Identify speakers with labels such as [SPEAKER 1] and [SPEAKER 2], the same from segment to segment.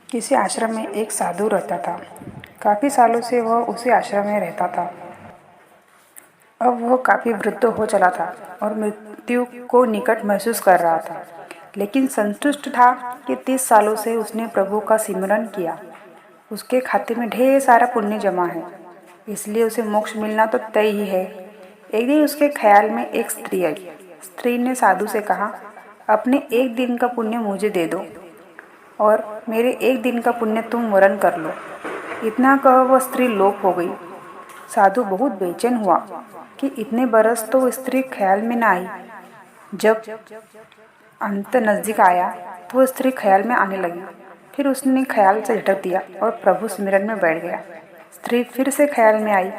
[SPEAKER 1] किसी आश्रम में एक साधु रहता था। काफ़ी सालों से वह उसी आश्रम में रहता था। अब वह काफ़ी वृद्ध हो चला था और मृत्यु को निकट महसूस कर रहा था, लेकिन संतुष्ट था कि 30 सालों से उसने प्रभु का सिमरन किया। उसके खाते में ढेर सारा पुण्य जमा है, इसलिए उसे मोक्ष मिलना तो तय ही है। एक दिन उसके ख्याल में एक स्त्री आई। स्त्री ने साधु से कहा, अपने एक दिन का पुण्य मुझे दे दो और मेरे एक दिन का पुण्य तुम वरण कर लो। इतना कह वह स्त्री लोप हो गई। साधु बहुत बेचैन हुआ कि इतने बरस तो स्त्री ख्याल में न आई। जब अंत नजदीक आया तो वह स्त्री ख्याल में आने लगी। फिर उसने ख्याल से झटक दिया और प्रभु स्मरण में बैठ गया। स्त्री फिर से ख्याल में आई।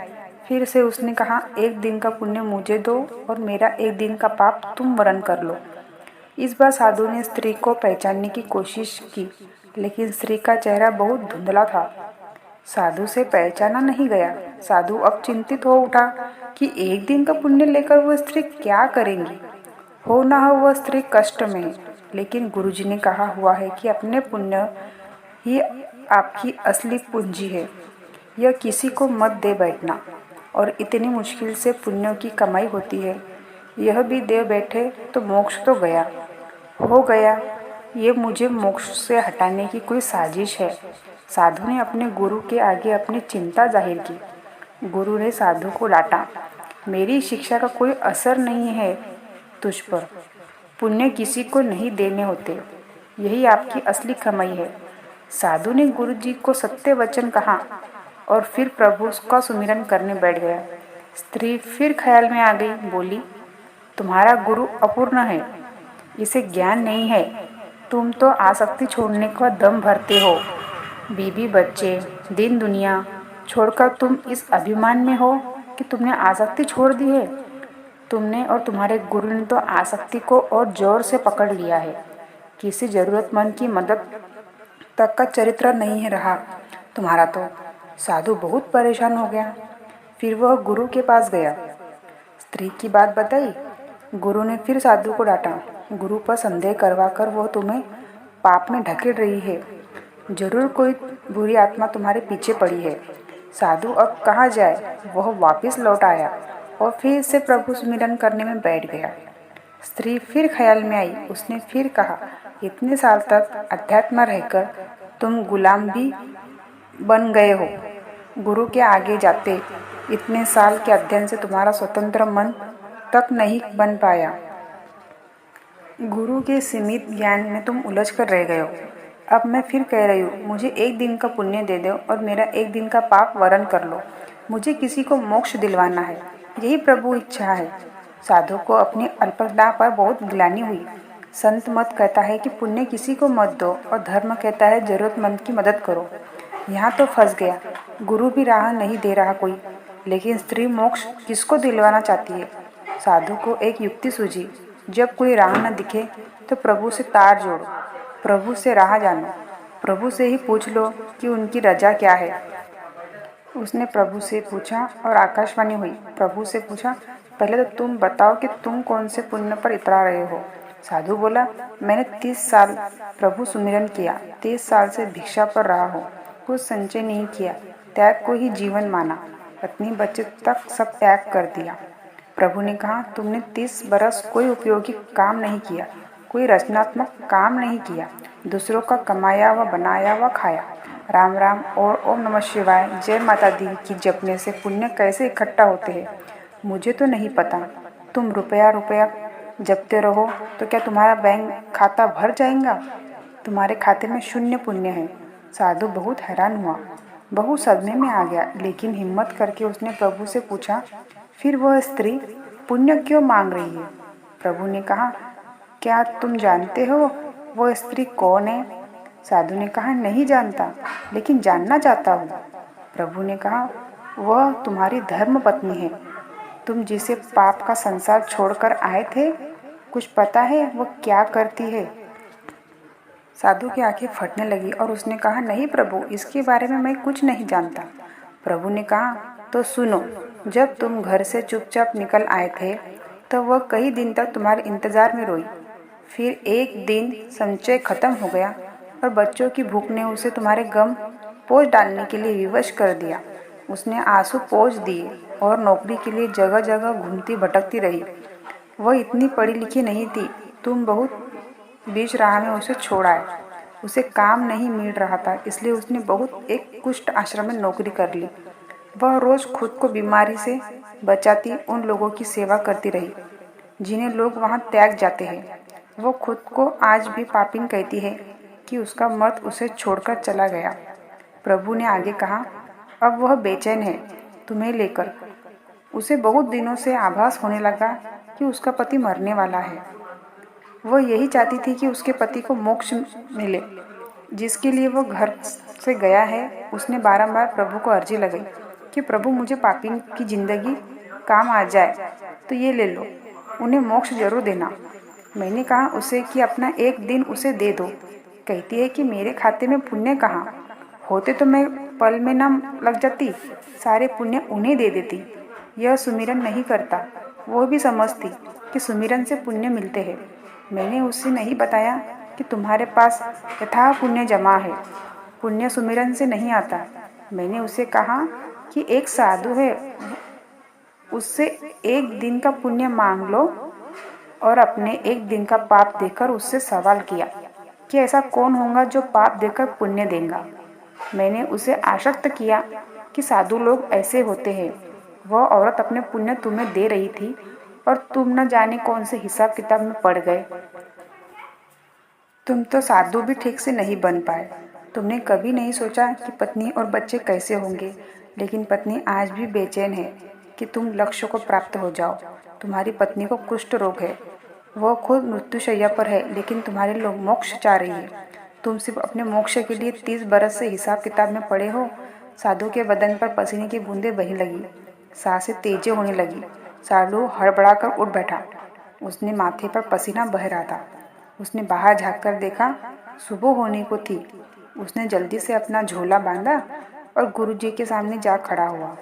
[SPEAKER 1] फिर से उसने कहा, एक दिन का पुण्य मुझे दो और मेरा एक दिन का पाप तुम वरण कर लो। इस बार साधु ने स्त्री को पहचानने की कोशिश की, लेकिन स्त्री का चेहरा बहुत धुंधला था। साधु से पहचाना नहीं गया। साधु अब चिंतित हो उठा कि एक दिन का पुण्य लेकर वह स्त्री क्या करेंगी। हो ना हो वह स्त्री कष्ट में है, लेकिन गुरुजी ने कहा हुआ है कि अपने पुण्य ही आपकी असली पूंजी है। यह किसी को मत दे बैठना, और इतनी मुश्किल से पुण्यों की कमाई होती है। यह भी दे बैठे तो मोक्ष तो गया हो गया। ये मुझे मोक्ष से हटाने की कोई साजिश है। साधु ने अपने गुरु के आगे अपनी चिंता जाहिर की। गुरु ने साधु को डांटा, मेरी शिक्षा का कोई असर नहीं है तुझ पर। पुण्य किसी को नहीं देने होते, यही आपकी असली कमाई है। साधु ने गुरु जी को सत्य वचन कहा और फिर प्रभु का सुमिरन करने बैठ गया। स्त्री फिर ख्याल में आ गई, बोली, तुम्हारा गुरु अपूर्ण है, इसे ज्ञान नहीं है। तुम तो आसक्ति छोड़ने का दम भरते हो। बीबी बच्चे दिन दुनिया छोड़कर तुम इस अभिमान में हो कि तुमने आसक्ति छोड़ दी है। तुमने और तुम्हारे गुरु ने तो आसक्ति को और जोर से पकड़ लिया है। किसी जरूरतमंद की मदद तक का चरित्र नहीं है रहा तुम्हारा तो। साधु बहुत परेशान हो गया। फिर वह गुरु के पास गया, स्त्री की बात बताई। गुरु ने फिर साधु को डांटा, गुरु पर संदेह करवाकर वह तुम्हें पाप में ढकेल रही है। जरूर कोई बुरी आत्मा तुम्हारे पीछे पड़ी है। साधु अब कहाँ जाए। वह वापस लौट आया और फिर से प्रभु सुमिरन करने में बैठ गया। स्त्री फिर ख्याल में आई। उसने फिर कहा, इतने साल तक अध्यात्म रहकर तुम गुलाम भी बन गए हो। गुरु के आगे जाते इतने साल के अध्ययन से तुम्हारा स्वतंत्र मन तक नहीं बन पाया। गुरु के सीमित ज्ञान में तुम उलझ कर रह गए हो। अब मैं फिर कह रही हूँ, मुझे एक दिन का पुण्य दे दो और मेरा एक दिन का पाप वरण कर लो। मुझे किसी को मोक्ष दिलवाना है, यही प्रभु इच्छा है। साधु को अपनी अल्पता पर बहुत ग्लानि हुई। संत मत कहता है कि पुण्य किसी को मत दो और धर्म कहता है जरूरतमंद की मदद करो। यहाँ तो फंस गया। गुरु भी राह नहीं दे रहा कोई, लेकिन स्त्री मोक्ष किसको दिलवाना चाहती है। साधु को एक युक्ति सूझी, जब कोई राह न दिखे तो प्रभु से तार जोड़ो, प्रभु से राह जानो, प्रभु से ही पूछ लो कि उनकी रजा क्या है। उसने प्रभु से पूछा और आकाशवाणी हुई। प्रभु से पूछा, पहले तो तुम बताओ कि तुम कौन से पुण्य पर इतरा रहे हो। साधु बोला, मैंने 30 साल प्रभु सुमिरन किया, 30 साल से भिक्षा पर रहा हूँ, कुछ संचय नहीं किया, त्याग को ही जीवन माना, पत्नी बच्चे तक सब त्याग कर दिया। प्रभु ने कहा, तुमने 30 बरस कोई उपयोगी काम नहीं किया, कोई रचनात्मक काम नहीं किया, दूसरों का कमाया व बनाया व खाया। राम राम और ओम नमः शिवाय, जय माता दी की जपने से पुण्य कैसे इकट्ठा होते हैं मुझे तो नहीं पता। तुम रुपया रुपया जपते रहो तो क्या तुम्हारा बैंक खाता भर जाएगा? तुम्हारे खाते में शून्य पुण्य है। साधु बहुत हैरान हुआ, बहुत सदमे में आ गया, लेकिन हिम्मत करके उसने प्रभु से पूछा, फिर वह स्त्री पुण्य क्यों मांग रही है? प्रभु ने कहा, क्या तुम जानते हो वह स्त्री कौन है? साधु ने कहा, नहीं जानता, लेकिन जानना चाहता हूँ। प्रभु ने कहा, वह तुम्हारी धर्म पत्नी है, तुम जिसे पाप का संसार छोड़कर आए थे। कुछ पता है वह क्या करती है? साधु की आंखें फटने लगी और उसने कहा, नहीं प्रभु, इसके बारे में मैं कुछ नहीं जानता। प्रभु ने कहा, तो सुनो, जब तुम घर से चुपचाप निकल आए थे तो वह कई दिन तक तुम्हारे इंतजार में रोई। फिर एक दिन संचय खत्म हो गया और बच्चों की भूख ने उसे तुम्हारे गम पोंछ डालने के लिए विवश कर दिया। उसने आंसू पोंछ दिए और नौकरी के लिए जगह जगह घूमती भटकती रही। वह इतनी पढ़ी लिखी नहीं थी, तुम बहुत बीच राह में उसे छोड़ आए। उसे काम नहीं मिल रहा था, इसलिए उसने बहुत एक कुष्ठ आश्रम में नौकरी कर ली। वह रोज खुद को बीमारी से बचाती उन लोगों की सेवा करती रही जिन्हें लोग वहां त्याग जाते हैं। वो खुद को आज भी पापिन कहती है कि उसका मर्द उसे छोड़कर चला गया। प्रभु ने आगे कहा, अब वह बेचैन है तुम्हें लेकर। उसे बहुत दिनों से आभास होने लगा कि उसका पति मरने वाला है। वह यही चाहती थी कि उसके पति को मोक्ष मिले, जिसके लिए वो घर से गया है। उसने बारंबार प्रभु को अर्जी लगाई कि प्रभु मुझे पापी की जिंदगी काम आ जाए तो ये ले लो, उन्हें मोक्ष जरूर देना। मैंने कहा उसे कि अपना एक दिन उसे दे दो। कहती है कि मेरे खाते में पुण्य कहाँ होते तो मैं पल में न लग जाती, सारे पुण्य उन्हें दे देती। यह सुमिरन नहीं करता, वो भी समझती कि सुमिरन से पुण्य मिलते हैं। मैंने उसे नहीं बताया कि तुम्हारे पास यथा पुण्य जमा है, पुण्य सुमिरन से नहीं आता। मैंने उसे कहा कि एक साधु है, उससे एक दिन का पुण्य मांग लो, और अपने एक दिन का पाप देकर उससे सवाल किया कि ऐसा कौन होगा जो पाप देकर पुण्य देगा। मैंने उसे आश्वस्त किया कि साधु लोग ऐसे होते हैं। वह औरत अपने पुण्य तुम्हें दे रही थी और तुम न जाने कौन से हिसाब किताब में पड़ गए। तुम तो साधु भी ठीक से नहीं बन पाए। तुमने कभी नहीं सोचा कि पत्नी और बच्चे कैसे होंगे, लेकिन पत्नी आज भी बेचैन है कि तुम लक्ष्य को प्राप्त हो जाओ। तुम्हारी पत्नी को कुष्ठ रोग है, वह खुद मृत्युशैया पर है, लेकिन तुम्हारे लोग मोक्ष चाह रही है। तुम सिर्फ अपने मोक्ष के लिए 30 बरस से हिसाब किताब में पड़े हो। साधु के बदन पर पसीने की बूंदें बहने लगी, सांसें तेज होने लगी। साधु हड़बड़ाकर उठ बैठा। उसने माथे पर पसीना बह रहा था। उसने बाहर झांककर देखा, सुबह होने को थी। उसने जल्दी से अपना झोला बांधा और गुरुजी के सामने जा खड़ा हुआ।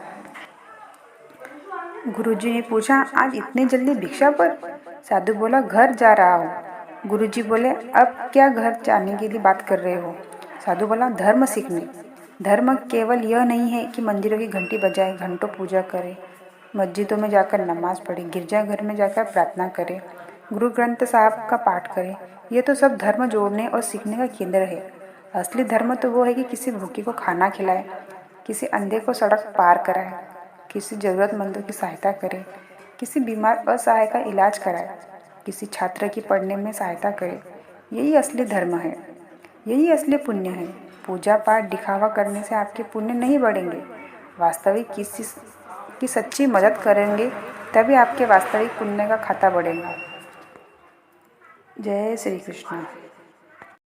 [SPEAKER 1] गुरुजी ने पूछा, आज इतने जल्दी भिक्षा पर? साधु बोला, घर जा रहा हूँ। गुरुजी बोले, अब क्या घर जाने के लिए बात कर रहे हो? साधु बोला, धर्म सीखने। धर्म केवल यह नहीं है कि मंदिरों की घंटी बजाए, घंटों पूजा करे, मस्जिदों में जाकर नमाज पढ़े, गिरजाघर में जाकर प्रार्थना करे, गुरु ग्रंथ साहब का पाठ करे। ये तो सब धर्म जोड़ने और सीखने का केंद्र है। असली धर्म तो वो है कि किसी भूखे को खाना खिलाए, किसी अंधे को सड़क पार कराए, किसी ज़रूरतमंदों की सहायता करे, किसी बीमार असहाय का इलाज कराए, किसी छात्र की पढ़ने में सहायता करे। यही असली धर्म है, यही असली पुण्य है। पूजा पाठ दिखावा करने से आपके पुण्य नहीं बढ़ेंगे। वास्तविक किसी की सच्ची मदद करेंगे तभी आपके वास्तविक पुण्य का खाता बढ़ेगा। जय श्री कृष्ण।